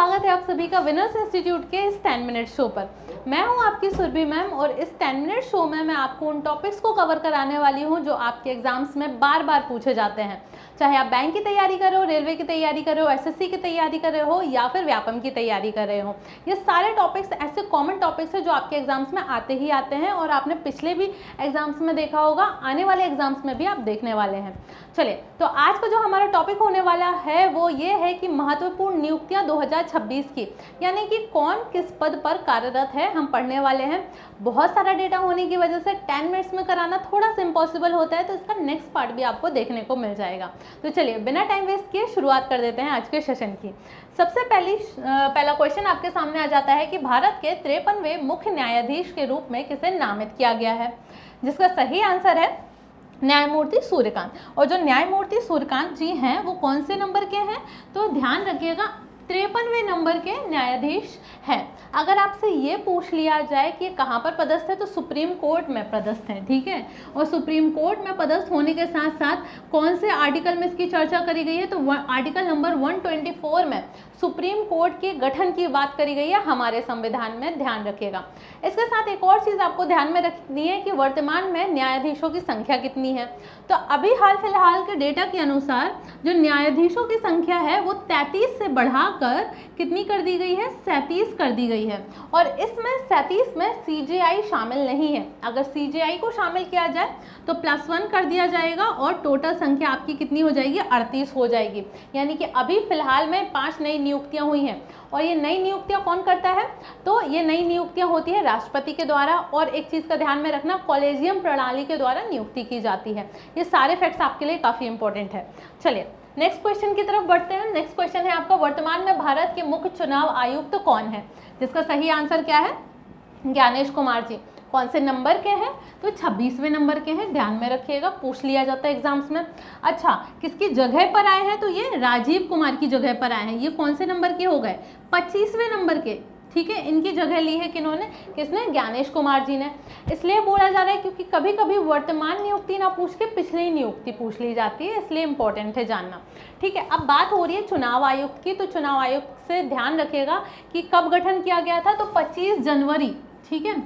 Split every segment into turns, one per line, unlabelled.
स्वागत है आप सभी का विनर्स इंस्टीट्यूट के इस 10 मिनट शो पर। मैं हूं आपकी सुरभि मैम और इस 10 मिनट शो में मैं आपको उन टॉपिक्स को कवर कराने वाली हूं जो आपके एग्जाम्स में बार बार पूछे जाते हैं। चाहे आप बैंक की तैयारी कर रहे हो, रेलवे की तैयारी कर रहे हो, एसएससी की तैयारी कर रहे हो या फिर व्यापम की तैयारी कर रहे हो, ये सारे टॉपिक्स ऐसे कॉमन टॉपिक्स हैं जो आपके एग्जाम्स में आते ही आते हैं और आपने पिछले भी एग्जाम्स में देखा होगा, आने वाले एग्जाम्स में भी आप देखने वाले हैं। चलिए, तो आज का जो हमारा टॉपिक होने वाला है वो ये है कि महत्वपूर्ण नियुक्तियां 2026 की, यानी कि कौन किस पद पर कार्यरत है, हम पढ़ने वाले हैं। बहुत सारा डेटा होने की वजह से 10 मिनट्स में कराना थोड़ा सा इम्पॉसिबल होता है, तो इसका नेक्स्ट पार्ट भी आपको देखने को मिल जाएगा। तो चलिए बिना टाइम वेस्ट किए शुरुआत कर देते हैं आज के सेशन की। सबसे पहला क्वेश्चन आपके सामने आ जाता है कि भारत के 53वें मुख्य न्यायाधीश के रूप में किसे नामित किया गया है, जिसका सही आंसर है न्यायमूर्ति सूर्यकांत। और जो न्यायमूर्ति सूर्यकांत जी हैं वो कौन से नंबर के हैं, तो ध्यान रखिएगा 53वें नंबर के न्यायाधीश हैं। अगर आपसे ये पूछ लिया जाए कि कहाँ पर पदस्थ है, तो सुप्रीम कोर्ट में पदस्थ है, ठीक है। और सुप्रीम कोर्ट में पदस्थ होने के साथ साथ कौन से आर्टिकल में इसकी चर्चा करी गई है, तो आर्टिकल नंबर 124 में सुप्रीम कोर्ट के गठन की बात करी गई है हमारे संविधान में, ध्यान रखिएगा। इसके साथ एक और चीज़ आपको ध्यान में रखनी है कि वर्तमान में न्यायाधीशों की संख्या कितनी है। तो अभी हाल फिलहाल के डेटा के अनुसार जो न्यायाधीशों की संख्या है वो 33 से बढ़ाकर कितनी कर दी गई है, 37 कर दी गई है। और इसमें 37 में सीजेआई शामिल नहीं है। अगर सीजेआई को शामिल किया जाए तो +1 कर दिया जाएगा और टोटल संख्या आपकी कितनी हो जाएगी, 38 हो जाएगी। यानी कि अभी फिलहाल में 5 नई नियुक्तियां हुई हैं। और ये नई नियुक्तियां कौन करता है, तो ये नई नियुक्तियां होती है राष्ट्रपति के द्वारा। और एक चीज़ का ध्यान में रखना, कॉलेजियम प्रणाली के द्वारा नियुक्ति की जाती है। ये सारे फैक्ट्स आपके लिए काफ़ी इंपॉर्टेंट है। चलिए नेक्स्ट क्वेश्चन की तरफ बढ़ते हैं। नेक्स्ट क्वेश्चन है आपका, वर्तमान में भारत के मुख्य चुनाव आयुक्त कौन है, जिसका सही आंसर क्या है, ज्ञानेश कुमार जी। कौन से नंबर के हैं, तो 26वें नंबर के हैं, ध्यान में रखिएगा, पूछ लिया जाता है एग्जाम्स में। अच्छा, किसकी जगह पर आए हैं, तो ये राजीव कुमार की जगह पर आए हैं। ये कौन से नंबर के हो गए, 25वें नंबर के, ठीक है। इनकी जगह ली है किन्होंने, किसने, ज्ञानेश कुमार जी ने। इसलिए बोला जा रहा है क्योंकि कभी कभी वर्तमान नियुक्ति ना पूछ के पिछली नियुक्ति पूछ ली जाती है, इसलिए इंपॉर्टेंट है जानना, ठीक है। अब बात हो रही है चुनाव आयुक्त की, तो चुनाव आयुक्त से ध्यान रखिएगा कि कब गठन किया गया था, तो 25 जनवरी, ठीक है,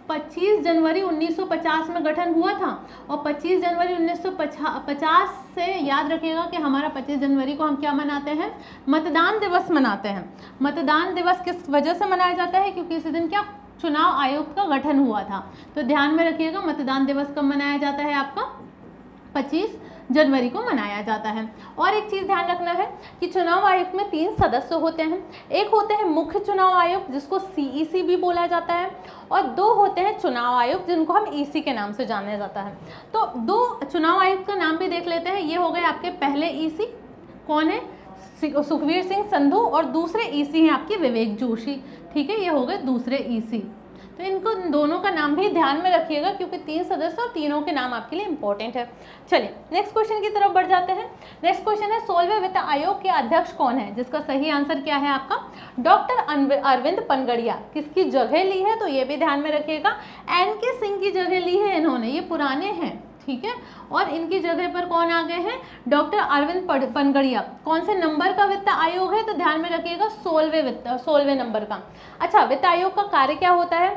25 जनवरी 1950 में गठन हुआ था। और 25 जनवरी 1950 से याद रखिएगा कि हमारा 25 जनवरी को हम क्या मनाते हैं, मतदान दिवस मनाते हैं। मतदान दिवस किस वजह से मनाया जाता है, क्योंकि इसी दिन क्या, चुनाव आयोग का गठन हुआ था। तो ध्यान में रखिएगा मतदान दिवस कब मनाया जाता है आपका, 25 जनवरी को मनाया जाता है। और एक चीज़ ध्यान रखना है कि चुनाव आयुक्त में 3 सदस्य होते हैं। एक होते हैं मुख्य चुनाव आयुक्त, जिसको सीईसी भी बोला जाता है, और 2 होते हैं चुनाव आयुक्त, जिनको हम ईसी के नाम से जाना जाता है। तो 2 चुनाव आयुक्त का नाम भी देख लेते हैं। ये हो गए आपके पहले ईसी, कौन है, सुखवीर सिंह संधू, और दूसरे ईसी हैं आपके विवेक जोशी, ठीक है। ये हो गए दूसरे ईसी। तो इनको दोनों का नाम भी ध्यान में रखिएगा क्योंकि 3 सदस्य और तीनों के नाम आपके लिए इंपॉर्टेंट है। चलिए नेक्स्ट क्वेश्चन की तरफ बढ़ जाते हैं। नेक्स्ट क्वेश्चन है, 16वें वित्त आयोग के अध्यक्ष कौन है, जिसका सही आंसर क्या है आपका, डॉक्टर अरविंद पनगड़िया। किसकी जगह ली है, तो ये भी ध्यान में रखिएगा, एनके सिंह की जगह ली है इन्होंने, ये पुराने हैं, ठीक है। और इनकी जगह पर कौन आ गए हैं, डॉक्टर अरविंद पनगड़िया। कौन से नंबर का वित्त आयोग है, तो ध्यान में रखिएगा 16वें नंबर का। अच्छा, वित्त आयोग का कार्य क्या होता है,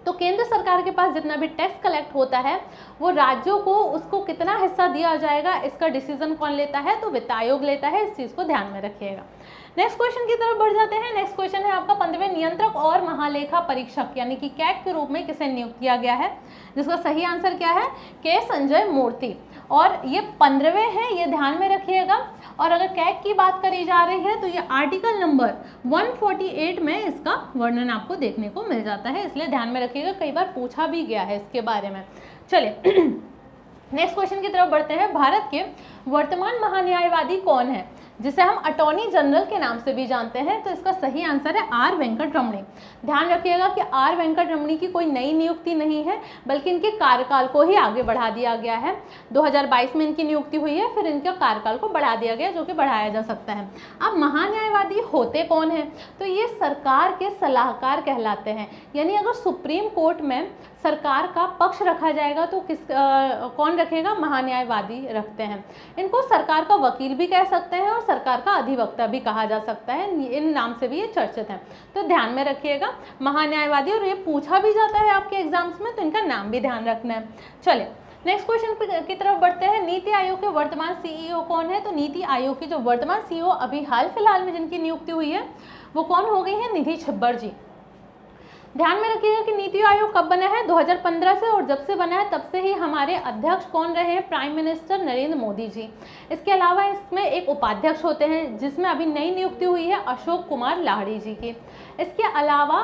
तो केंद्र सरकार के पास जितना भी टैक्स कलेक्ट होता है वो राज्यों को उसको कितना हिस्सा दिया जाएगा, इसका डिसीजन कौन लेता है, तो वित्त आयोग लेता है। इस चीज़ को ध्यान में रखिएगा। नेक्स्ट क्वेश्चन की तरफ बढ़ जाते हैं। नेक्स्ट क्वेश्चन है आपका, 15वें नियंत्रक और महालेखा परीक्षक यानी कि कैट के रूप में किसे नियुक्त किया गया है, जिसका सही आंसर क्या है, के संजय मूर्ति। और ये 15वें हैं, ये ध्यान में रखिएगा। और अगर कैट की बात करी जा रही है तो ये आर्टिकल नंबर 148 में इसका वर्णन आपको देखने को मिल जाता है, इसलिए ध्यान में रखिएगा, कई बार पूछा भी गया है इसके बारे में। चलिए नेक्स्ट क्वेश्चन की तरफ बढ़ते हैं। भारत के वर्तमान महान्यायवादी कौन है, जिसे हम अटॉर्नी जनरल के नाम से भी जानते हैं, तो इसका सही आंसर है आर वेंकट रमणी। ध्यान रखिएगा कि आर वेंकट रमणी की कोई नई नियुक्ति नहीं है, बल्कि इनके कार्यकाल को ही आगे बढ़ा दिया गया है। 2022 में इनकी नियुक्ति हुई है, फिर इनके कार्यकाल को बढ़ा दिया गया, जो कि बढ़ाया जा सकता है। अब महान्यायवादी होते कौन है, तो ये सरकार के सलाहकार कहलाते हैं। यानी अगर सुप्रीम कोर्ट में सरकार का पक्ष रखा जाएगा तो कौन रखेगा, महान्यायवादी रखते हैं। इनको सरकार का वकील भी कह सकते हैं और सरकार का अधिवक्ता भी कहा जा सकता है, इन नाम से भी ये चर्चित हैं। तो ध्यान में रखिएगा महान्यायवादी, और ये पूछा भी जाता है आपके एग्जाम्स में, तो इनका नाम भी ध्यान रखना है। चलिए नेक्स्ट क्वेश्चन की तरफ बढ़ते हैं। नीति आयोग के वर्तमान सीईओ कौन है? तो नीति आयोग की जो वर्तमान सीईओ अभी हाल फिलहाल में जिनकी नियुक्ति हुई है वो कौन हो गई है? निधि छिब्बर जी। ध्यान में रखिएगा कि नीति आयोग कब बना है? 2015 से, और जब से बना है तब से ही हमारे अध्यक्ष कौन रहे हैं? Prime minister Narendra Modi ji. इसके अलावा इसमें एक उपाध्यक्ष होते हैं जिसमें अभी नई नियुक्ति हुई है अशोक कुमार लाहिड़ी जी की। इसके अलावा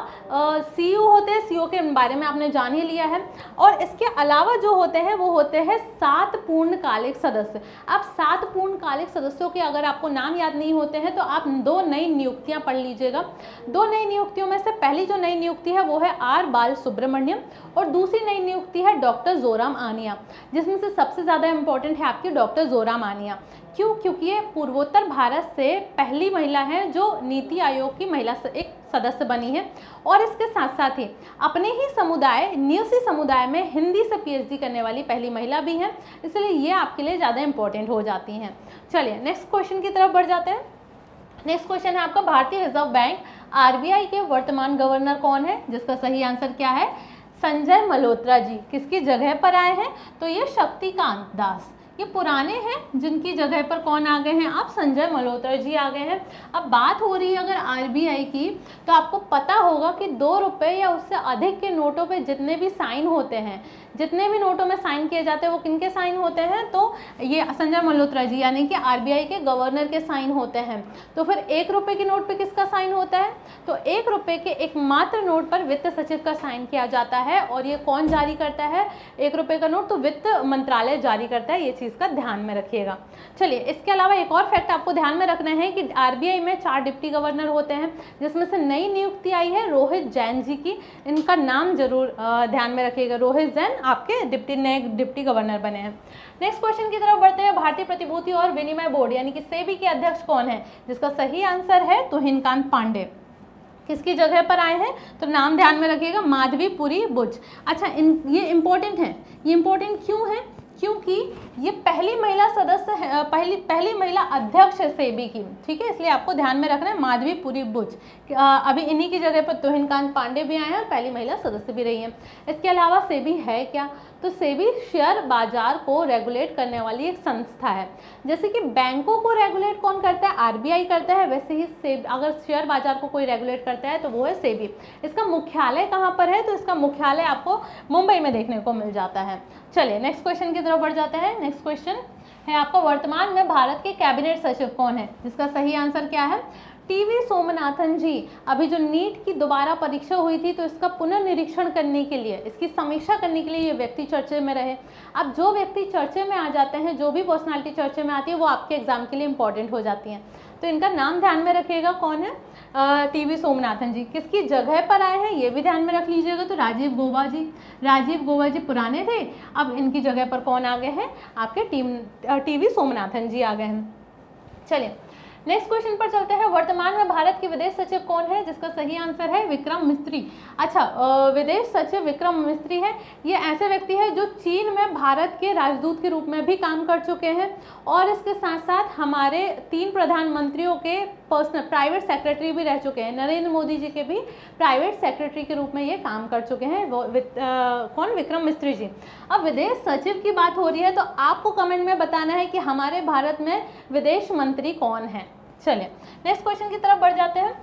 सीईओ होते हैं, सीईओ के बारे में आपने जान ही लिया है। और इसके अलावा जो होते हैं वो होते हैं 7 पूर्णकालिक सदस्य। अब 7 पूर्णकालिक सदस्यों के अगर आपको नाम याद नहीं होते हैं तो आप 2 नई नियुक्तियां पढ़ लीजिएगा। 2 नई नियुक्तियों में से पहली जो नई नियुक्ति है वो है आर बाल सुब्रमण्यम, और दूसरी नई नियुक्ति है डॉक्टर जोराम आनिया, जिसमें से सबसे ज़्यादा इंपॉर्टेंट है आपकी डॉक्टर जोराम आनिया। क्यों? क्योंकि ये पूर्वोत्तर भारत से पहली महिला है जो नीति आयोग की महिला एक सदस्य बनी है, और इसके साथ साथ ही अपने ही समुदाय न्यूसी समुदाय में हिंदी से पीएचडी करने वाली पहली महिला भी है, इसलिए ये आपके लिए ज़्यादा इंपॉर्टेंट हो जाती हैं। चलिए नेक्स्ट क्वेश्चन की तरफ बढ़ जाते हैं। नेक्स्ट क्वेश्चन है आपका भारतीय रिजर्व बैंक आरबीआई के वर्तमान गवर्नर कौन है? जिसका सही आंसर क्या है? संजय मल्होत्रा जी। किसकी जगह पर आए हैं? तो ये शक्तिकांत दास। ये पुराने हैं जिनकी जगह पर कौन आ गए हैं? आप संजय मल्होत्रा जी आ गए हैं। अब बात हो रही है अगर आरबीआई की, तो आपको पता होगा कि 2 रुपये या उससे अधिक के नोटों पे जितने भी साइन होते हैं, जितने भी नोटों में साइन किए जाते हैं वो किनके साइन होते हैं? तो ये संजय मल्होत्रा जी यानी कि आरबीआई के गवर्नर के साइन होते हैं। तो फिर 1 रुपये के नोट पे किसका साइन होता है? तो 1 रुपये के एकमात्र नोट पर वित्त सचिव का साइन किया जाता है, और ये कौन जारी करता है 1 रुपये का नोट? तो वित्त मंत्रालय जारी करता है। ये चीज़ का ध्यान में रखिएगा। चलिए इसके अलावा एक और फैक्ट आपको ध्यान में रखना है कि आरबीआई में 4 डिप्टी गवर्नर होते हैं, जिसमें से नई नियुक्ति आई है रोहित जैन जी की। इनका नाम जरूर ध्यान में रखिएगा। रोहित जैन आपके नए डिप्टी गवर्नर बने हैं। नेक्स्ट क्वेश्चन की तरफ बढ़ते हैं। भारतीय प्रतिभूति और विनिमय बोर्ड यानी कि सेबी के अध्यक्ष कौन है? जिसका सही आंसर है तुहिनकांत पांडे। किसकी जगह पर आए हैं? तो नाम ध्यान में रखिएगा, माधवीपुरी बुच। अच्छा, ये इंपॉर्टेंट है। ये इंपॉर्टेंट क्यों है? क्योंकि ये पहली महिला सदस्य है, पहली महिला अध्यक्ष है सेबी की, ठीक है, इसलिए आपको ध्यान में रखना है माधवीपुरी बुच। अभी इन्हीं की जगह पर तुहिनकांत पांडे भी आए हैं और पहली महिला सदस्य भी रही हैं। इसके अलावा सेबी है क्या? तो सेबी शेयर बाजार को रेगुलेट करने वाली एक संस्था है। जैसे कि बैंकों को रेगुलेट कौन करता है? आरबीआई करता है, वैसे ही सेबी अगर शेयर बाजार को कोई रेगुलेट करता है तो वो है सेबी। इसका मुख्यालय कहाँ पर है? तो इसका मुख्यालय आपको मुंबई में देखने को मिल जाता है। चलिए नेक्स्ट क्वेश्चन की तरफ बढ़ जाते हैं। नेक्स्ट क्वेश्चन है आपका वर्तमान में भारत के कैबिनेट सचिव कौन है? जिसका सही आंसर क्या है? टीवी सोमनाथन जी। अभी जो नीट की दोबारा परीक्षा हुई थी तो इसका पुनर्निरीक्षण करने के लिए, इसकी समीक्षा करने के लिए ये व्यक्ति चर्चे में रहे। अब जो व्यक्ति चर्चे में आ जाते हैं, जो भी पर्सनालिटी चर्चे में आती है वो आपके एग्जाम के लिए इंपॉर्टेंट हो जाती हैं। तो इनका नाम ध्यान में रखिएगा, कौन है? टीवी सोमनाथन जी। किसकी जगह पर आए हैं ये भी ध्यान में रख लीजिएगा। तो राजीव गौबा जी। राजीव गौबा जी पुराने थे, अब इनकी जगह पर कौन आ गए हैं? आपके टीवी सोमनाथन जी आ गए हैं। चलिए नेक्स्ट क्वेश्चन पर चलते हैं। वर्तमान में भारत के विदेश सचिव कौन है? जिसका सही आंसर है विक्रम मिस्त्री। अच्छा, विदेश सचिव विक्रम मिस्त्री है। ये ऐसे व्यक्ति है जो चीन में भारत के राजदूत के रूप में भी काम कर चुके हैं, और इसके साथ साथ हमारे 3 प्रधानमंत्रियों के पर्सनल प्राइवेट सेक्रेटरी भी रह चुके हैं। नरेंद्र मोदी जी के भी प्राइवेट सेक्रेटरी के रूप में ये काम कर चुके हैं। कौन? विक्रम मिस्त्री जी। अब विदेश सचिव की बात हो रही है तो आपको कमेंट में बताना है कि हमारे भारत में विदेश मंत्री कौन है। चलिए नेक्स्ट क्वेश्चन की तरफ बढ़ जाते हैं।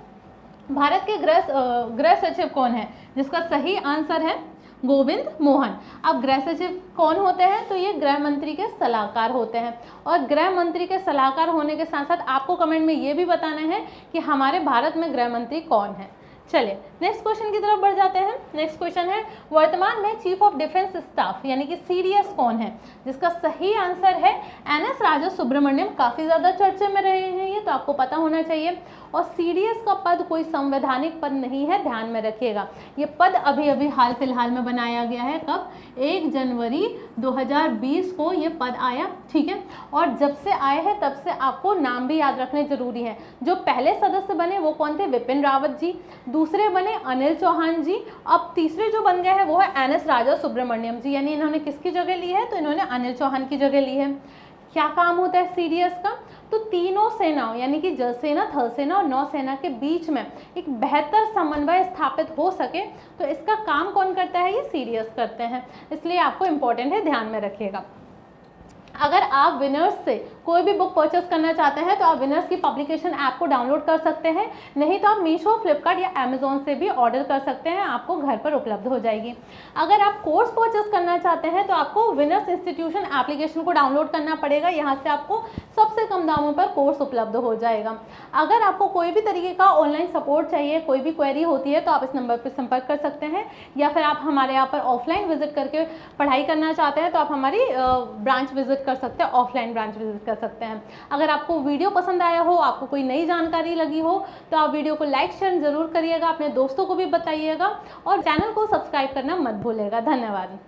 भारत के गृह सचिव कौन है? जिसका सही आंसर है गोविंद मोहन। अब गृह सचिव कौन होते हैं? तो ये गृह मंत्री के सलाहकार होते हैं, और गृह मंत्री के सलाहकार होने के साथ साथ आपको कमेंट में ये भी बताना है कि हमारे भारत में गृह मंत्री कौन है। चलिए नेक्स्ट क्वेश्चन की तरफ बढ़ जाते हैं। नेक्स्ट क्वेश्चन है वर्तमान में चीफ ऑफ डिफेंस स्टाफ यानी कि सीडीएस कौन है? जिसका सही आंसर है एनएस राजा सुब्रमण्यम। काफ़ी ज़्यादा चर्चे में रहे हैं ये, तो आपको पता होना चाहिए। और सीडीएस का पद कोई संवैधानिक पद नहीं है, ध्यान में रखिएगा। ये पद अभी अभी हाल फिलहाल में बनाया गया है। कब? 1 जनवरी 2020 को ये पद आया, ठीक है। और जब से आए हैं तब से आपको नाम भी याद रखने जरूरी है। जो पहले सदस्य बने वो कौन थे? विपिन रावत जी। दूसरे बने अनिल चौहान जी। अब तीसरे जो बन गए हैं वो है एनएस राजा सुब्रमण्यम जी, यानी इन्होंने किसकी जगह ली है? तो इन्होंने अनिल चौहान की जगह ली है। क्या काम होता है CDS का? तो तीनों सेनाओं यानी कि जल सेना, थल सेना और नौसेना के बीच में एक बेहतर समन्वय स्थापित हो सके, तो इसका काम कौन करता है? ये CDS करते हैं, इसलिए आपको इम्पोर्टेंट है, ध्यान में रखिएगा। अगर आप विनर्स से कोई भी बुक परचेस करना चाहते हैं तो आप विनर्स की पब्लिकेशन ऐप को डाउनलोड कर सकते हैं, नहीं तो आप मीशो, फ्लिपकार्ट या अमेजोन से भी ऑर्डर कर सकते हैं, आपको घर पर उपलब्ध हो जाएगी। अगर आप कोर्स परचेस करना चाहते हैं तो आपको विनर्स इंस्टीट्यूशन एप्लीकेशन को डाउनलोड करना पड़ेगा, यहाँ से आपको सबसे कम दामों पर कोर्स उपलब्ध हो जाएगा। अगर आपको कोई भी तरीके का ऑनलाइन सपोर्ट चाहिए, कोई भी क्वेरी होती है, तो आप इस नंबर पर संपर्क कर सकते हैं, या फिर आप हमारे यहाँ पर ऑफलाइन विजिट करके पढ़ाई करना चाहते हैं तो आप हमारी ब्रांच विजिट कर सकते हैं, ऑफलाइन ब्रांच विजिट कर सकते हैं। अगर आपको वीडियो पसंद आया हो, आपको कोई नई जानकारी लगी हो, तो आप वीडियो को लाइक शेयर जरूर करिएगा, अपने दोस्तों को भी बताइएगा और चैनल को सब्सक्राइब करना मत भूलिएगा। धन्यवाद।